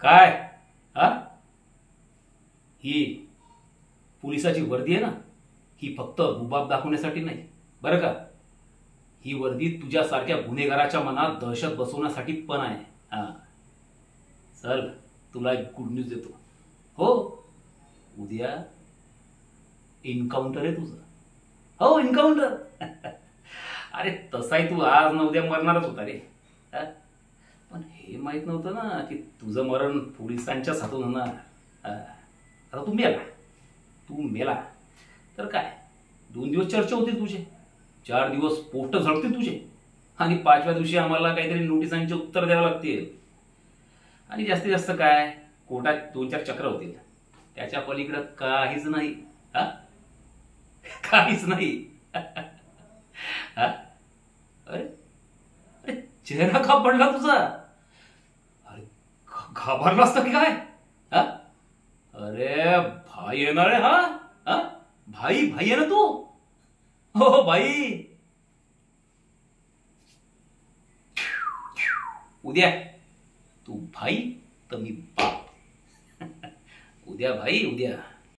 काय? हा, ही पोलिसाची वर्दी आहे ना, ही फक्त रुबाब दाखवण्यासाठी नाही बरं का. ही वर्दी तुझ्यासारख्या गुन्हेगाराच्या मनात दहशत बसवण्यासाठी पण आहे. हा, चल तुला एक गुड न्यूज देतो. हो, उद्या इन्काउंटर आहे तुझं. हो, इन्काउंटर. अरे तसाही तू आज न उद्या मरणारच होता रे. हा? पण हे माहित नव्हतं ना की तुझं मरण पोलिसांच्याच हातून होणार. आता तू मेला तर काय, 2 दिवस चर्चा होतील तुझे, 4 दिवस पोस्ट झडतील तुझे, आणि 5व्या दिवशी आम्हाला काहीतरी नोटिसांचे उत्तर द्यावं लागतील. आणि जास्तीत जास्त काय, कोर्टात 2-4 चक्र होतील. त्याच्या पलीकडं काहीच नाही. हा, काहीच नाही. हा? अरे अरे, चेहरा का पडला तुझा? अरे घाबरलास का की काय? हा? अरे भाई येणार आहे. हा हा, भाई भाई आहे ना तू. हो भाई. उद्या तू भाई तर मी बाप. उद्या भाई, उद्या.